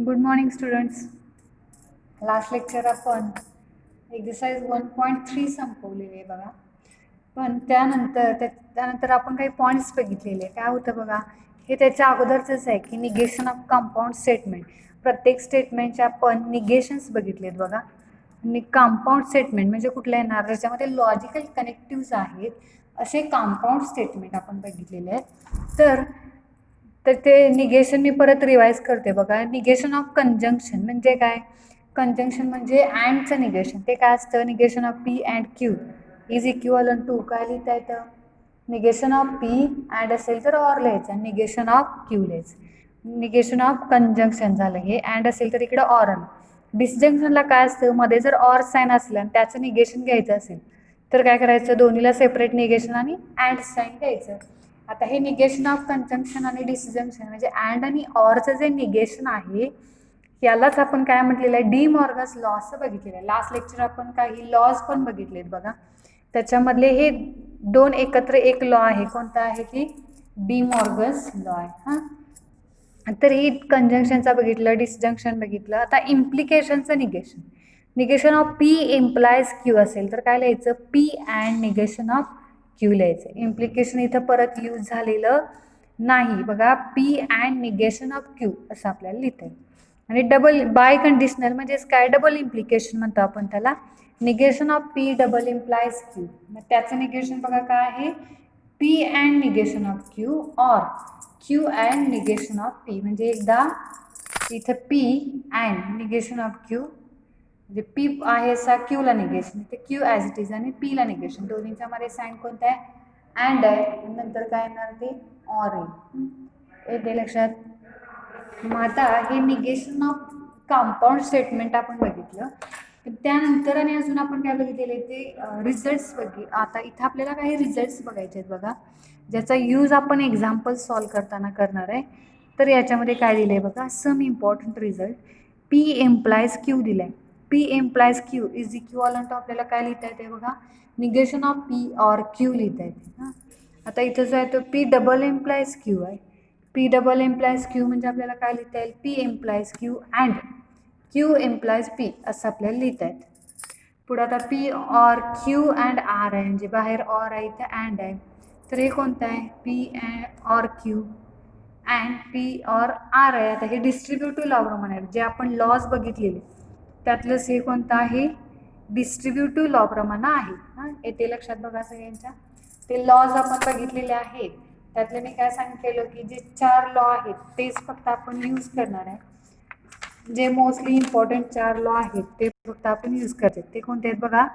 Good morning students. Last lecture आपण exercise 1.3 संपवलेली आहे बघा. पण त्यानंतर आपण काही पॉईंट्स बघितलेले. काय होतं बघा, हे त्याच्या अगोदरचंच आहे की निगेशन ऑफ कंपाऊंड स्टेटमेंट. प्रत्येक स्टेटमेंटचे आपण निगेशन्स बघितलेत बघा. आणि कंपाऊंड स्टेटमेंट म्हणजे कुठलं येणार, ज्याच्यामध्ये लॉजिकल कनेक्टिव्स आहेत असे कंपाऊंड स्टेटमेंट आपण बघितलेले आहेत. तर ते निगेशन मी परत रिवाइज करते बघा. निगेशन ऑफ कंजंक्शन म्हणजे काय? कंजंक्शन म्हणजे अँडचं निगेशन. ते काय असतं? Negation of P and Q is equal to काय लिहिता येतं? निगेशन ऑफ पी अँड असेल तर ऑर लिहायचं, निगेशन ऑफ क्यू लिहायचं. निगेशन ऑफ कंजंक्शन झालं हे. अँड असेल तर इकडे ऑर आलं. डिसजंक्शनला काय असतं? मध्ये जर ऑर साईन असलं आणि त्याचं निगेशन घ्यायचं असेल तर काय करायचं? दोन्हीला सेपरेट निगेशन आणि अँड साईन घ्यायचं. आता हे निगेशन ऑफ कंजंक्शन आणि डिसजंक्शन म्हणजे अँड आणि ऑरचं जे निगेशन आहे यालाच आपण काय म्हटलेलं आहे? डी मॉर्गन्स लॉ असं बघितलेलं आहे. लास्ट लेक्चर आपण काही लॉज पण बघितलेत बघा. त्याच्यामधले हे दोन एकत्र एक लॉ आहे. कोणता आहे? की डी मॉर्गन्स लॉ आहे. हां, तर ही कंजंक्शनचा बघितलं, डिसजंक्शन बघितलं. आता इम्प्लिकेशनचं negation. Negation of P implies Q असेल तर काय लिहायचं? P and negation of Q लिहायचं. इम्प्लिकेशन इथं परत यूज झालेलं नाही बघा. P and negation of Q असं आपल्याला लिहिता येईल. आणि डबल बाय कंडिशनल म्हणजेच काय? डबल इम्प्लिकेशन म्हणतो आपण त्याला. Negation of P double implies Q. मग त्याचं निगेशन बघा काय आहे? P and negation of Q or Q and negation of P. म्हणजे एकदा इथं P and negation of Q म्हणजे पी आहे असा क्यूला निगेशन, ते क्यू ॲज इट इज आणि पीला निगेशन. दोन्हीच्या मध्ये साईन कोणता आहे? अँड आहे. नंतर काय येणार? ते ऑर आहे. येते लक्षात? मग आता हे निगेशन ऑफ कंपाऊंड स्टेटमेंट आपण बघितलं. त्यानंतर आणि अजून आपण काय बघितलेले ते रिझल्ट्स आता इथं आपल्याला काही रिझल्ट्स बघायचे आहेत बघा, ज्याचा यूज आपण एक्झाम्पल सॉल्व करताना करणार आहे. तर याच्यामध्ये काय दिलं आहे बघा, some important result. P implies Q दिलं आहे. P implies Q is equal to आपल्याला काय लिहिता येते बघा? Negation of P or Q लिहिता येते. हां, आता इथं जो आहे तो पी डबल एम्प्लायज क्यू आहे. पी डबल एम्प्लायज क्यू म्हणजे आपल्याला काय लिहिता येईल? P implies Q and Q implies P असं आपल्याला लिहिता येतं. पुढे आता P or Q and R आहे, म्हणजे बाहेर ऑर आहे इथं अँड आहे. तर हे कोणतं आहे? P or Q and P or R आहे. आता हे डिस्ट्रीब्युटिव्ह लॉ प्रमाणे जे आपण लॉज बघितलेले त्यातलंच हे कोणतं आहे? डिस्ट्रीब्युटिव्ह लॉ प्रमाणे आहे. हां, येते लक्षात बघा सगळ्यांच्या. ते लॉज आपण बघितलेले आहेत. त्यातले मी काय सांगितलेलं की जे 4 लॉ आहेत तेच फक्त आपण यूज करणार आहे. जे मोस्टली इम्पॉर्टंट 4 लॉ आहेत ते फक्त आपण यूज करते. ते कोणते आहेत बघा?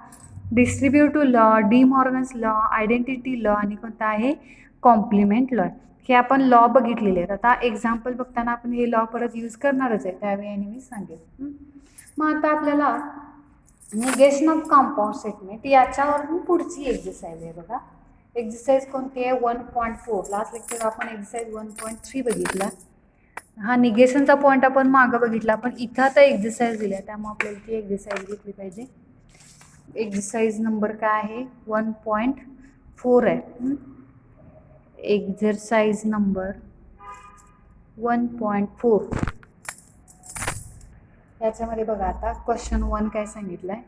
Distributive law, De Morgan's law, identity law आणि कोणता आहे? Complement law. हे आपण लॉ बघितलेले आहेत. आता एक्झाम्पल बघताना आपण हे लॉ परत यूज करणारच आहे, त्यावेळी मी सांगेन. मग आता आपल्याला निगेशन ऑफ कंपाऊंड स्टेटमेंट याच्यावरून पुढची एक्सरसाइज आहे बघा. एक्सरसाइज कोणती आहे? 1.4. लास्ट लेक्चर आपण एक्सरसाइज 1.3 बघितला. हा निगेशनचा पॉईंट आपण मागं बघितला, पण इथं आता एक्सरसाइज दिल्या त्यामुळे आपल्याला ती एक्सरसाइज घेतली पाहिजे. एक्सरसाइज नंबर काय आहे? 1.4 आहे. Exercise number 1.4. याच्यामध्ये बघा आता क्वेश्चन 1 काय सांगितलं आहे?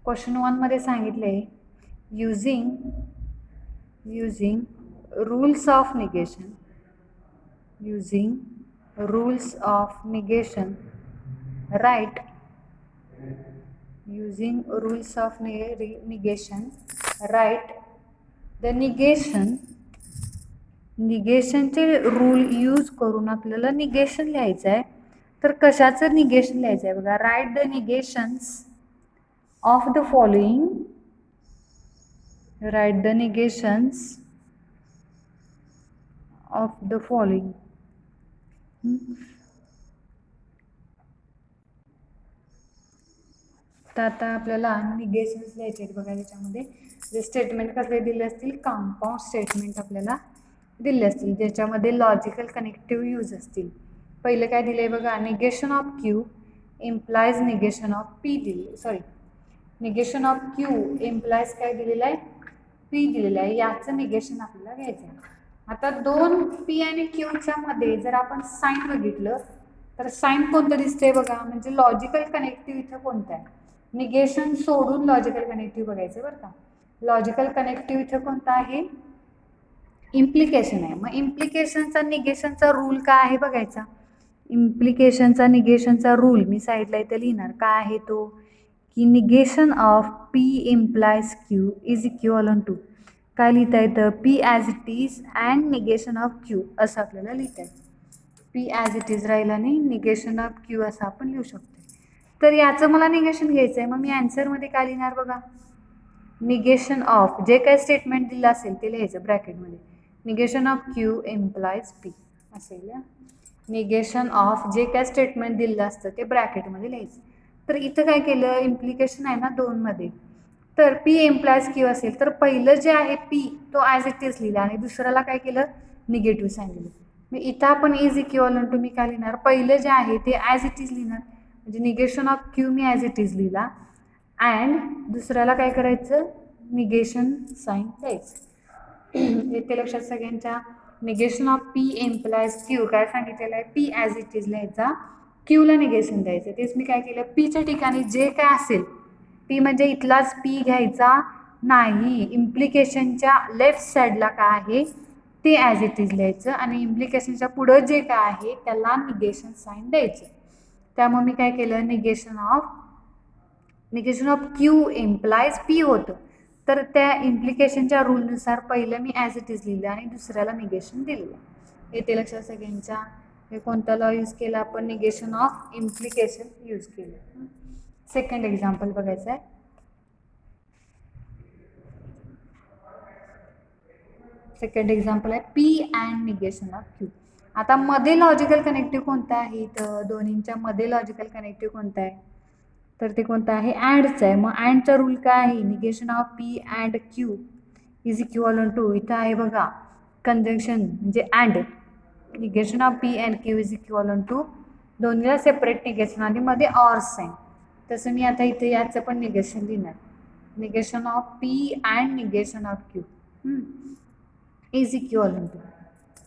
क्वेश्चन 1 मध्ये सांगितलं आहे using rules of negation. using rules of negation, write using rules of negation, write the निगेशनचे रूल यूज करून आपल्याला निगेशन लिहायचं आहे. तर कशाचं निगेशन लिहायचं आहे बघा? Write the negations of the following. Write the negations of the following. तर आता आपल्याला निगेशन्स लिहायचे आहेत बघा. त्याच्यामध्ये जे स्टेटमेंट कसले दिले असतील? कंपाऊंड स्टेटमेंट आपल्याला दिले असतील, ज्याच्यामध्ये लॉजिकल कनेक्टिव्ह यूज असतील. पहिलं काय दिलं आहे बघा? Negation of Q implies negation of P दिले. निगेशन ऑफ क्यू इम्प्लायज काय दिलेलं आहे? पी दिलेलं आहे. याचं निगेशन आपल्याला घ्यायचं आहे. आता दोन पी आणि क्यूच्या मध्ये जर आपण साईन बघितलं तर साईन कोणतं दिसतंय बघा, म्हणजे लॉजिकल कनेक्टिव्ह इथं कोणतं आहे, निगेशन सोडून लॉजिकल कनेक्टिव्ह बघायचं बरं का. लॉजिकल कनेक्टिव्ह इथं कोणतं आहे, इम्प्लिकेशन आहे. मग इम्प्लिकेशनचा निगेशनचा रूल काय आहे बघायचा. इम्प्लिकेशनचा निगेशनचा रूल मी साईडला इथं लिहिणार, काय आहे तो, की negation of P implies Q is equal to, काय लिहिता येतं, P as it is and negation of Q असं आपल्याला लिहिता येतं. पी ॲज इट इज राहील आणि निगेशन ऑफ क्यू असं आपण लिहू शकतो. तर याचं मला निगेशन घ्यायचं आहे, मग मी ॲन्सरमध्ये काय लिहिणार बघा, निगेशन ऑफ जे काय स्टेटमेंट दिलं असेल ते लिहायचं ब्रॅकेटमध्ये, negation of Q implies P असेल. निगेशन ऑफ जे काय स्टेटमेंट दिलं असतं ते ब्रॅकेटमध्ये लिहायचं. तर इथं काय केलं, इम्प्लिकेशन आहे ना दोनमध्ये, तर पी इम्प्लायज क्यू असेल तर पहिलं जे आहे पी तो ॲज इट इज लिहिला आणि दुसऱ्याला काय केलं, निगेटिव्ह साईन दिलं. मग इथं आपण इज इक्वल टू मी काय लिहिणार, पहिलं जे आहे ते ॲज इट इज लिहिणार, म्हणजे negation of Q me as it is लिहिला अँड दुसऱ्याला काय करायचं, निगेशन साईन द्यायचं. येते लक्षात सगळ्यांच्या. Negation of P implies Q काय सांगितलेलं आहे, पी ॲज इट इज लिहायचा, क्यूला निगेशन द्यायचं. तेच मी काय केलं, पीच्या ठिकाणी जे काय असेल, पी म्हणजे इथलाच पी घ्यायचा नाही, इम्प्लिकेशनच्या लेफ्ट साईडला काय आहे ते ॲज इट इज लिहायचं आणि इम्प्लिकेशनच्या पुढं जे काय आहे त्याला निगेशन साईन द्यायचं. त्यामुळे मी काय केलं, negation of Q implies P होतं, तर त्या इम्प्लिकेशनच्या रूलनुसार पहिलं मी ॲज इट इज लिहिलं आणि दुसऱ्याला निगेशन दिलेलं. येते लक्षात सगळ्यांच्या. हे कोणता लॉ यूज केला आपण, निगेशन ऑफ इम्प्लिकेशन यूज केलं. सेकंड एक्झाम्पल बघायचं आहे. सेकंड एक्झाम्पल आहे P and negation of Q. आता मध्ये लॉजिकल कनेक्टिव्ह कोणता आहे, तर दोन्हींच्या मध्ये लॉजिकल कनेक्टिव्ह कोणता आहे, तर ते कोणतं आहे, ॲडचं आहे. मग ॲडचा रूल काय आहे, negation of P and Q is equal to, इथं आहे बघा कंजंक्शन म्हणजे and, negation of P and Q is equal to, दोन्हीला सेपरेट निगेशन आणि मध्ये ऑर साईन. तसं मी आता इथे याचं पण निगेशन लिहिणार, negation of P and negation of Q is equal to,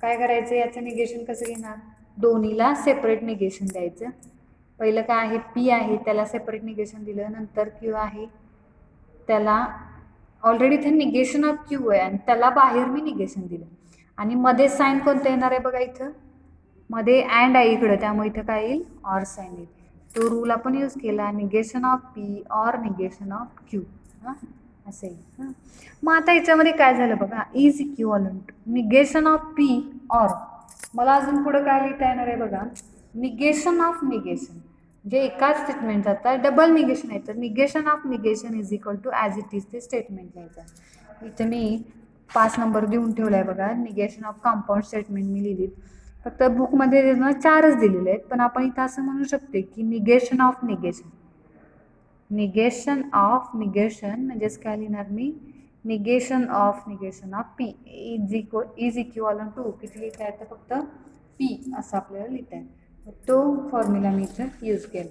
काय करायचं, याचं निगेशन कसं घेणार, दोन्हीला सेपरेट निगेशन द्यायचं. पहिलं काय आहे, पी आहे त्याला सेपरेट निगेशन दिलं, नंतर क्यू आहे त्याला ऑलरेडी इथे निगेशन ऑफ क्यू आहे आणि त्याला बाहेर मी निगेशन दिलं आणि मध्ये साईन कोणतं येणार आहे बघा, इथं मध्ये अँड आहे इकडं, त्यामुळे इथं काय येईल, ऑर साईन येईल. तो रूल आपण यूज केला, negation of P or negation of Q असं येईल. मग आता याच्यामध्ये काय झालं बघा, is equivalent negation of P or, मला अजून पुढं काय लिहिता येणार आहे बघा, निगेशन ऑफ निगेशन, जे एकाच स्टेटमेंट जातात डबल निगेशन आहे, तर negation of negation is equal to as it is ते स्टेटमेंट लिहायचं. इथं मी 5 नंबर देऊन ठेवला आहे बघा, निगेशन ऑफ कंपाऊंड स्टेटमेंट मी लिहिली, फक्त बुकमध्ये 4च दिलेले आहेत, पण आपण इथं असं म्हणू शकते की negation of negation, negation of negation म्हणजेच काय लिहिणार मी, negation of P is equal to किती लिहिता येतं, फक्त पी असं आपल्याला लिहिता येईल. तो फॉर्म्युला मी इथं यूज केला.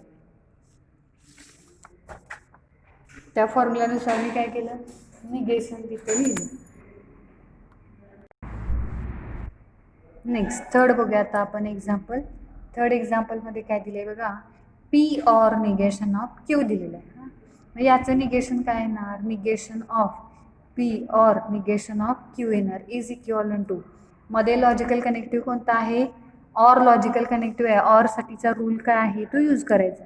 त्या फॉर्म्युलानुसार मी काय केलं, निगेशन तिथे लिहिलं. नेक्स्ट थर्ड बघूया आता आपण एक्झाम्पल. थर्ड एक्झाम्पलमध्ये काय दिलं आहे बघा, P or negation of Q दिलेलं आहे. मग याचं निगेशन काय येणार, negation of P or negation of Q येणार इज इक्वल टू, मध्ये लॉजिकल कनेक्टिव्ह कोणता आहे, ऑर लॉजिकल कनेक्टिव्ह आहे, ऑरसाठीचा रूल काय आहे तो यूज करायचा.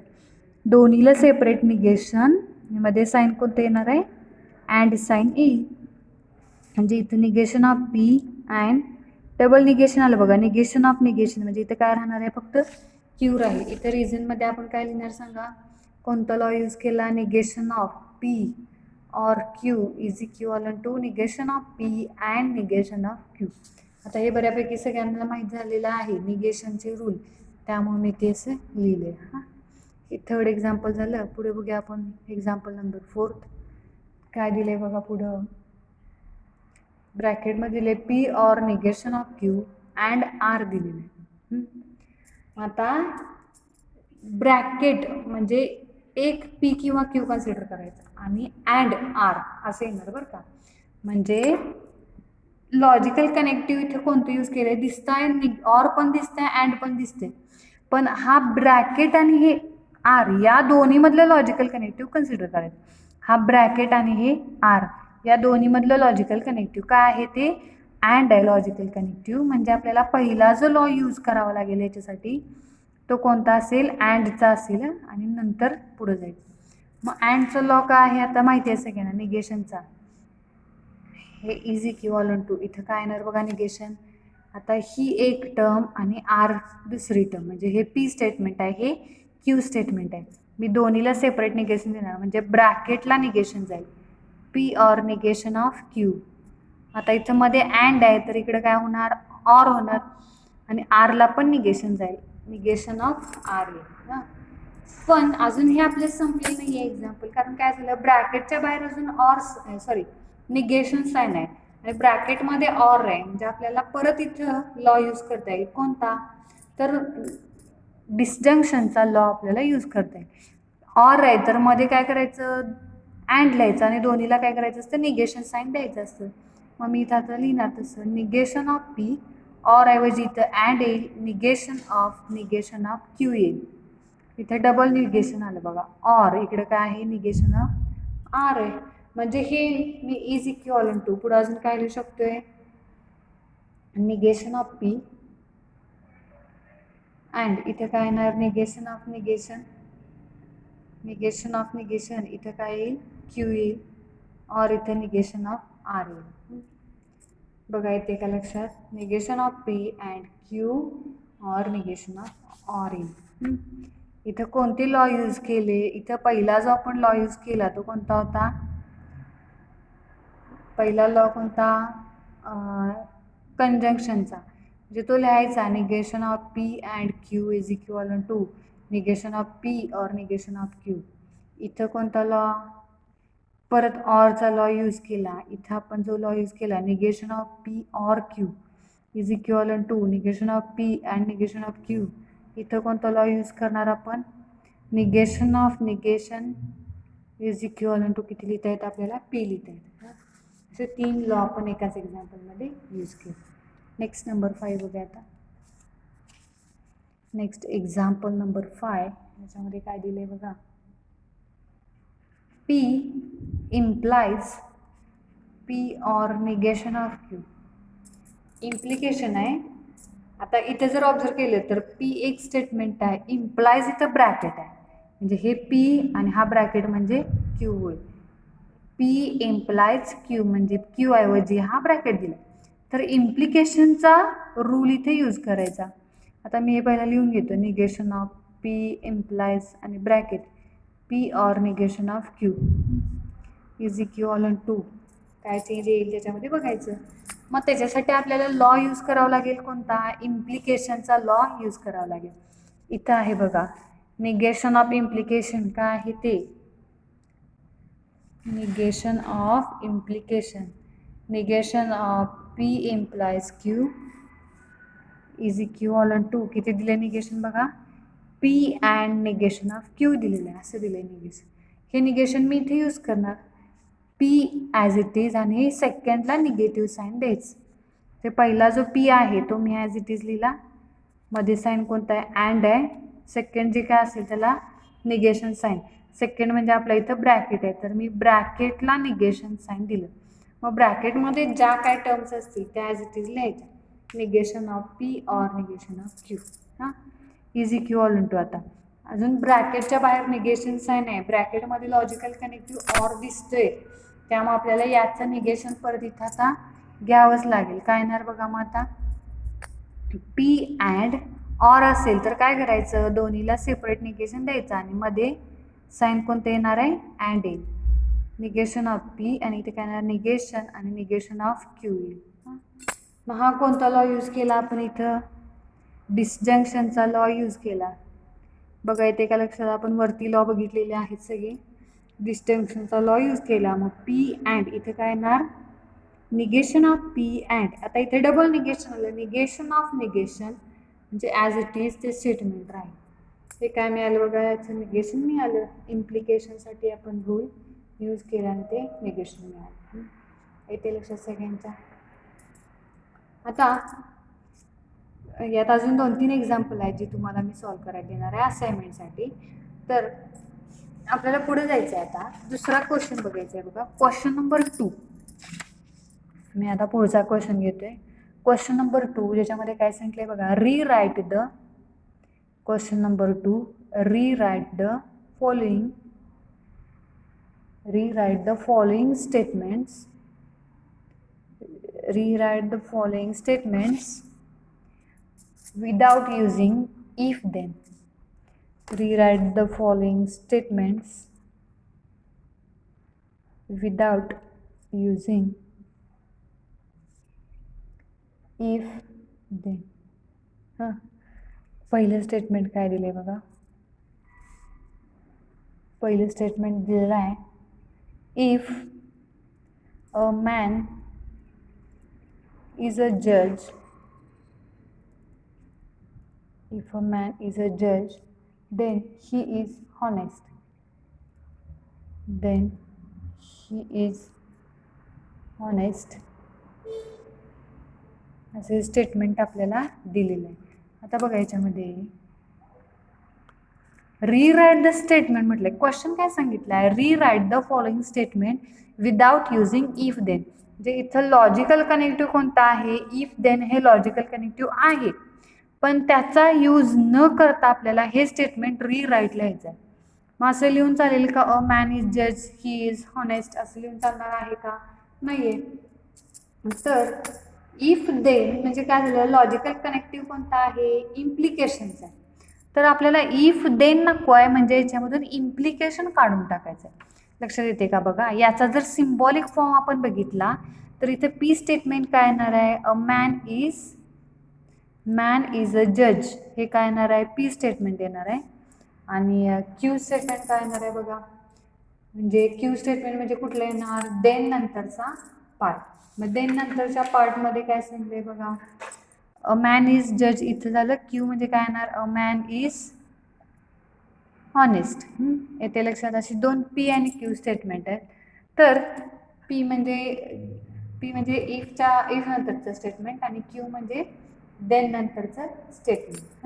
दोन्हीला सेपरेट निगेशन, मध्ये साईन कोणतं येणार आहे, अँड साईन येईल, म्हणजे इथं negation of P and double negation आलं बघा, निगेशन ऑफ निगेशन म्हणजे इथं काय राहणार आहे, फक्त क्यू राहील. इथं रिझनमध्ये आपण काय लिहिणार सांगा, कोणता लॉ यूज केला, negation of P or Q is equal to negation of P and negation of Q. आता हे बऱ्यापैकी सगळ्यांना माहीत झालेलं आहे निगेशनचे रूल, त्यामुळे मी ते असं लिहिले. हे थर्ड एक्झाम्पल झालं. पुढे बघूया आपण एक्झाम्पल नंबर 4. काय दिले बघा पुढं, ब्रॅकेटमध्ये दिले P or negation of Q and R दिलेले. आता ब्रॅकेट म्हणजे एक पी किंवा क्यू कन्सिडर करायचं आणि अँड आर असं येणार बरं का. म्हणजे लॉजिकल कनेक्टिव्ह इथे कोणतं यूज केलं आहे, दिसतंय ऑर पण दिसतंय अँड पण दिसते, पण हा ब्रॅकेट आणि हे आर या दोन्हीमधलं लॉजिकल कनेक्टिव्ह कन्सिडर करायचं. हा ब्रॅकेट आणि हे आर या दोन्हीमधलं लॉजिकल कनेक्टिव्ह काय आहे ते अँड आहे लॉजिकल कनेक्टिव्ह. म्हणजे आपल्याला पहिला जो लॉ यूज करावा लागेल याच्यासाठी तो कोणता असेल अँडचा असेल आणि नंतर पुढे जायचं. मग अँडचा लॉ काय आहे आता माहिती आहे सगळ्यांना निगेशनचा. हे इज इक्विव्हॅलंट टू इथं काय येणार बघा निगेशन. आता ही एक टर्म आणि आर दुसरी टर्म म्हणजे हे पी स्टेटमेंट आहे हे क्यू स्टेटमेंट आहे. मी दोन्हीला सेपरेट निगेशन देणार म्हणजे ब्रॅकेटला निगेशन जाईल P or negation of Q. आता इथं मध्ये अँड आहे तर इकडे काय होणार ऑर होणार आणि आरला पण निगेशन जाईल निगेशन ऑफ आर येईल. पण अजून हे आपले संपले नाही आहे एक्झाम्पल. कारण काय झालं ब्रॅकेटच्या बाहेर अजून ऑर निगेशन साइन आहे आणि ब्रॅकेटमध्ये ऑर आहे. म्हणजे आपल्याला परत इथं लॉ यूज करता येईल कोणता तर डिस्जंक्शनचा लॉ आपल्याला यूज करता येईल. ऑर आहे तर मध्ये काय करायचं अँड लिहायचं आणि दोन्हीला काय करायचं असतं निगेशन साइन द्यायचं असतं. मग मी इथं आता लिहिणार तसं निगेशन ऑफ पी ऑर ऐवजी इथं अँड येईल निगेशन ऑफ क्यू येईल. इथे डबल निगेशन आलं बघा ऑर इकडे काय आहे निगेशन ऑफ आर आहे. म्हणजे हे मी इज इक्विव्हॅलंट टू पुढे अजून काय लिहू शकतोय निगेशन ऑफ पी अँड इथे काय येणार निगेशन ऑफ निगेशन इथं काय येईल क्यू येईल और इथे निगेशन ऑफ आर येईल. बघा येते का लक्षात negation of P and Q और निगेशन ऑफ आर येईल. इथं कोणते लॉ यूज केले इथं पहिला जो आपण लॉ यूज केला तो कोणता होता पहिला लॉ कोणता कंजंक्शनचा म्हणजे तो लिहायचा negation of P and Q is equivalent to negation of P or negation of Q. इथं कोणता लॉ परत ऑरचा लॉ यूज केला. इथं आपण जो लॉ यूज केला negation of P or Q is equivalent to negation of P and negation of Q. इथं कोणता लॉ यूज करणार आपण negation of negation is equivalent to किती लिहिता येतं आपल्याला पी लिहिता येतं. असे 3 लॉ आपण एकाच एक्झाम्पलमध्ये यूज केले. नेक्स्ट नंबर 5 बघूया आता. नेक्स्ट एक्झाम्पल नंबर 5 याच्यामध्ये काय दिलंय बघा P implies P or negation of Q. Implication आहे. आता इथे जर ऑब्झर्व केलं तर P एक स्टेटमेंट आहे इम्प्लाइज इथं ब्रॅकेट आहे म्हणजे हे P आणि हा ब्रॅकेट म्हणजे Q होईल. P इम्प्लाइज Q म्हणजे Q ऐवजी हा ब्रॅकेट दिला तर इम्प्लिकेशनचा रूल इथे यूज करायचा. आता मी हे पहिला लिहून घेतो निगेशन ऑफ P इम्प्लाइज आणि bracket P or negation of Q is equivalent to काय चेंज येईल त्याच्यामध्ये बघायचं. मग त्याच्यासाठी आपल्याला लॉ यूज करावा लागेल कोणता इम्प्लिकेशनचा लॉ यूज करावा लागेल. इथं आहे बघा निगेशन ऑफ इम्प्लिकेशन काय आहे ते negation of implication negation of P implies Q is equivalent to किती दिले निगेशन बघा P and negation of Q दिलेलं आहे असं दिलं आहे निगेशन. हे निगेशन मी इथे यूज करणार P ॲज इट इज आणि सेकंडला निगेटिव्ह साईन द्यायचं. ते पहिला जो P आहे तो मी ॲज इट इज लिहिला मध्ये साईन कोणता आहे अँड आहे सेकंड जे काय असेल त्याला निगेशन साईन सेकंड म्हणजे आपल्या इथं ब्रॅकेट आहे तर मी ब्रॅकेटला निगेशन साईन दिलं. मग ब्रॅकेटमध्ये ज्या काय टर्म्स असतील त्या ॲज इट इज लिहायच्या negation of P or negation of Q हां इज इक्विव्हॅलंट टू. आता अजून ब्रॅकेटच्या बाहेर निगेशन साईन आहे ब्रॅकेटमध्ये लॉजिकल कनेक्टिव्ह ऑर दिसतोय त्यामुळे आपल्याला याचं निगेशन परत इथं आता घ्यावंच लागेल. काय येणार बघा मग आता P अँड ऑर असेल तर काय करायचं दोन्हीला सेपरेट निगेशन द्यायचं आणि मध्ये साईन कोणतं येणार आहे अँड येईल निगेशन ऑफ P आणि इथे काय येणार निगेशन आणि निगेशन ऑफ Q येईल. मग हा कोणता लॉ यूज केला आपण इथं डिसजंक्शनचा लॉ यूज केला. बघा येते का लक्षात आपण वरती लॉ बघितलेले आहेत सगळे डिस्टिंक्शनचा लॉ यूज केला. मग P अँड इथे काय येणार निगेशन ऑफ P अँड आता इथे डबल निगेशन आलं निगेशन ऑफ निगेशन म्हणजे ॲज इट इज ते स्टेटमेंट राहील. हे काय मिळालं बघा याचं निगेशन मिळालं इम्प्लिकेशनसाठी आपण रूल यूज केला आणि ते निगेशन मिळालं. येते लक्षात सगळ्यांच्या. आता यात अजून 2-3 एक्झाम्पल आहेत जी तुम्हाला मी सॉल्व्ह करायला देणार आहे असाइनमेंटसाठी. तर आपल्याला पुढे जायचं आहे. आता दुसरा क्वेश्चन बघायचा आहे बघा, क्वेश्चन नंबर 2. मी आता पुढचा क्वेश्चन घेतोय. क्वेश्चन नंबर 2 ज्याच्यामध्ये काय सांगितलंय बघा, रीराईट the question number 2 रीराईट the following statements. Rewrite the following statements without using if then. Rewrite the following statements without using if then. पहिलं स्टेटमेंट काय दिले बघा, पहिलं स्टेटमेंट दिलेलं आहे, if a man is a judge, if a man is a judge, then he is honest. Then he is honest. असे statement आपल्याला दिलेलं आहे. आता बघा याच्यामध्ये रीराईट द स्टेटमेंट म्हटलंय. क्वेश्चन काय सांगितलं आहे, rewrite the following statement without using if then. म्हणजे इथं लॉजिकल कनेक्टिव्ह कोणता आहे, इफ देन हे लॉजिकल कनेक्टिव्ह आहे, पण त्याचा यूज न करता आपल्याला हे स्टेटमेंट रीराईट लिहायचं आहे. मग असं लिहून चालेल का, अ मॅन इज जज ही इज हॉनेस्ट, असं लिहून चालणार आहे का, नाहीये. तर इफ देन म्हणजे काय झालं, लॉजिकल कनेक्टिव्ह कोणता आहे, इम्प्लिकेशनचा आहे. तर आपल्याला इफ देन नको आहे, म्हणजे याच्यामधून इम्प्लिकेशन काढून टाकायचं आहे. लक्षात येते का बघा, याचा जर सिम्बॉलिक फॉर्म आपण बघितला तर इथे पी स्टेटमेंट काय येणार आहे, अ मॅन इज अ जज, हे काय येणार आहे, पी स्टेटमेंट येणार आहे. आणि क्यू स्टेटमेंट काय येणार आहे बघा, म्हणजे क्यू स्टेटमेंट म्हणजे कुठलं येणार, देन नंतरचा पार्ट. मग देन नंतरच्या पार्टमध्ये काय सांगितलंय बघा, अ मॅन इज जज, इथं झालं क्यू म्हणजे काय येणार, अ मॅन इज हॉनेस्ट. येते लक्षात, अशी 2 पी आणि क्यू स्टेटमेंट आहेत. तर पी म्हणजे इफ नंतरचं स्टेटमेंट आणि क्यू म्हणजे देन नंतरचं स्टेटमेंट.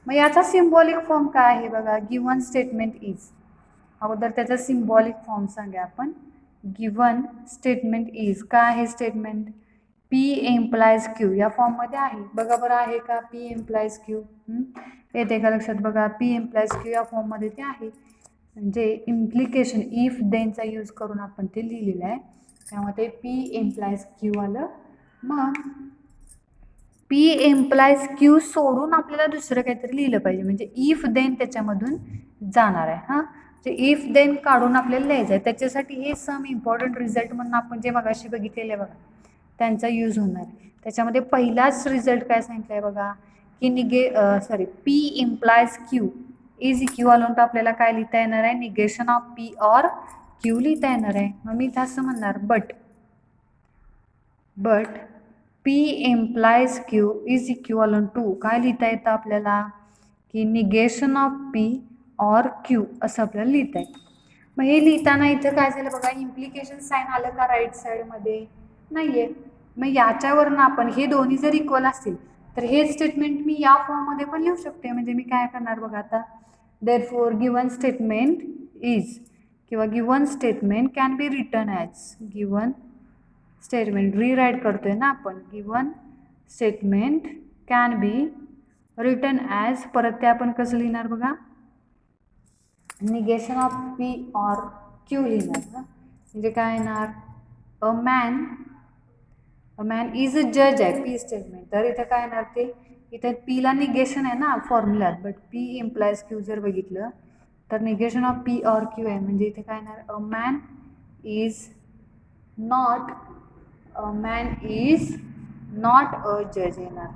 मग याचा सिम्बॉलिक फॉर्म काय आहे बघा, गिवन स्टेटमेंट इज. अगोदर त्याचा सिम्बॉलिक फॉर्म सांगा आपण. गिवन स्टेटमेंट इज काय आहे स्टेटमेंट, पी एम्प्लाइज क्यू या फॉर्ममध्ये आहे. बघा बरं आहे का, पी एम्प्लाइज क्यू येते का लक्षात बघा, पी एम्प्लाइज क्यू या फॉर्ममध्ये ते आहे. म्हणजे इम्प्लिकेशन इफ देनचा यूज करून आपण ते लिहिलेलं आहे, त्यामुळे ते पी एम्प्लाइज क्यू आलं. मग पी एम्प्लाइज क्यू सोडून आपल्याला दुसरं काहीतरी लिहिलं पाहिजे, म्हणजे इफ देन त्याच्यामधून जाणार आहे. म्हणजे इफ देन काढून आपल्याला लिहायचं आहे. त्याच्यासाठी हे सम इम्पॉर्टंट रिझल्ट म्हणून आपण जे मगाशी बघितलेले बघा त्यांचा यूज होणार आहे. त्याच्यामध्ये पहिलाच रिझल्ट काय सांगितलं आहे बघा, की P implies Q is equal to आपल्याला काय लिहिता येणार आहे, negation of P or Q लिहिता येणार आहे. मग मी असं म्हणणार, but P implies Q is equal to काय लिहिता येतं आपल्याला, की negation of P or Q असं आपल्याला लिहिता येतं. मग हे लिहिताना इथं काय झालं बघा, इम्प्लिकेशन साईन आलं का राईट साईडमध्ये, नाहीये. मग याच्यावरनं आपण हे दोन्ही जर इक्वल असतील तर हे स्टेटमेंट मी या फॉर्ममध्ये पण लिहू शकते. म्हणजे मी काय करणार बघा आता, देअरफॉर गिवन स्टेटमेंट इज किंवा given statement can be written as, given statement रीराईट करतोय ना आपण, given statement can be written as, परत ते आपण कसं लिहिणार बघा, negation of P or Q लिहिणार ना. म्हणजे काय येणार, अ मॅन इज अ जज आहे पी स्टेटमेंट, तर इथं काय येणार, ते इथं पीला निगेशन आहे ना फॉर्म्युल्यात, बट पी इम्प्लाइज क्यू जर बघितलं तर negation of P or Q आहे. म्हणजे इथे काय येणार, a man is not a जज येणार.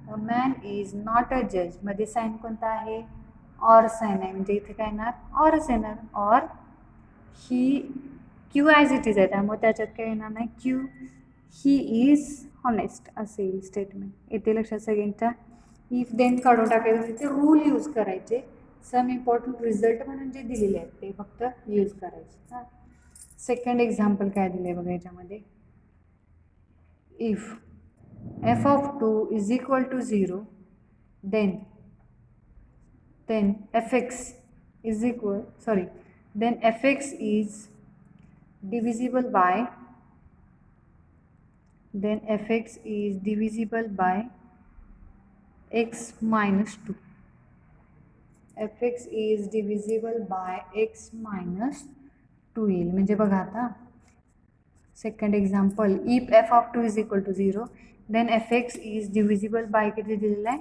A man is not a जज मध्ये साईन कोणता आहे, ऑर साईन आहे. म्हणजे इथे काय येणार, ऑरच येणार. Or he Q as it is आहे, त्यामुळे त्याच्यात काय येणार नाही, क्यू ही इज हॉनेस्ट असेल स्टेटमेंट. येते लक्षात सगळ्यांच्या. इफ देन काढून टाकायचं, ते रूल यूज करायचे. सम इम्पॉर्टंट रिझल्ट म्हणून जे दिलेले आहेत ते फक्त यूज करायचे. सेकंड एक्झाम्पल काय दिले बघा याच्यामध्ये, if f of 2 is equal to 0, then fx is divisible by x minus 2. fx is divisible by x minus 2 येईल. म्हणजे बघा आता second example, if f of 2 is equal to 0 then fx is divisible by किती दिलेलं आहे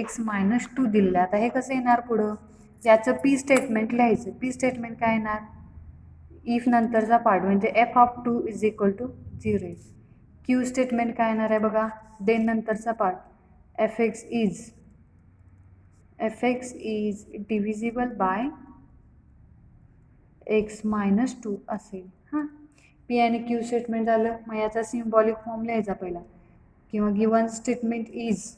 x minus 2 दिलेलं आहे. आता हे कसं येणार पुढं, याचं पी स्टेटमेंट लिहायचं. पी स्टेटमेंट काय येणार, इफ नंतरचा पार्ट म्हणजे f of 2 is equal to 0 आहे. क्यू स्टेटमेंट काय येणार आहे बघा, देन नंतरचा part fx is divisible by x minus 2 असेल. हां, पी आणि क्यू स्टेटमेंट झालं. मग याचा सिम्बॉलिक फॉर्म लिहायचा पहिला, किंवा given statement is,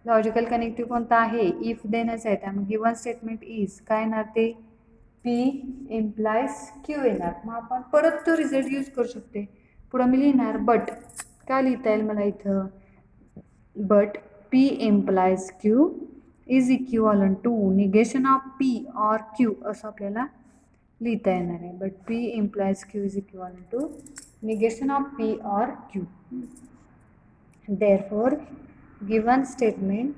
logical connective कोणता आहे, इफ देनच आहे, त्यामुळे गिवन स्टेटमेंट इज काय येणार ते पी इम्प्लायज क्यू येणार. मग आपण परत तो रिझल्ट यूज करू शकते. पुढं मी लिहिणार बट, काय लिहिता येईल मला इथं, but P implies Q is equivalent to negation of P or Q असं आपल्याला लिहिता येणार आहे. But P implies Q is equivalent to negation of P or Q. Therefore given statement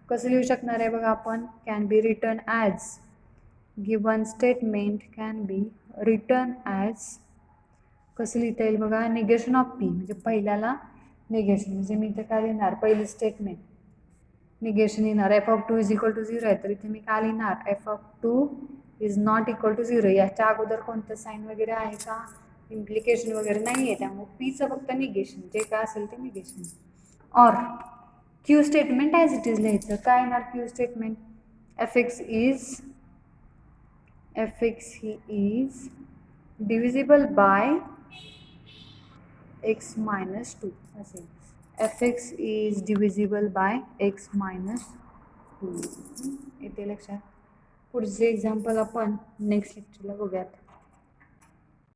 कसं लिहू शकणार आहे बघा आपण, can be written as, given statement can be written as, कसं लिहिता येईल बघा, निगेशन ऑफ पी, म्हणजे पहिल्याला निगेशन, म्हणजे मी इथं काय लिहिणार, पहिलं स्टेटमेंट निगेशन येणार, F of 2 is equal to 0 आहे, तर इथे मी काय लिहिणार, F of 2 is not equal to 0. याच्या अगोदर कोणतं साईन वगैरे आहे का, इम्प्लिकेशन वगैरे नाही आहे, त्यामुळे पीचं फक्त निगेशन, जे काय असेल ते निगेशन. और Q statement as it is लिहायचं. काय येणार Q statement, F x is divisible by x minus 2 असेल. fx is divisible by x minus 2. येते लक्षात. पुढचे एक्झाम्पल आपण नेक्स्ट लेक्चरला बघूयात.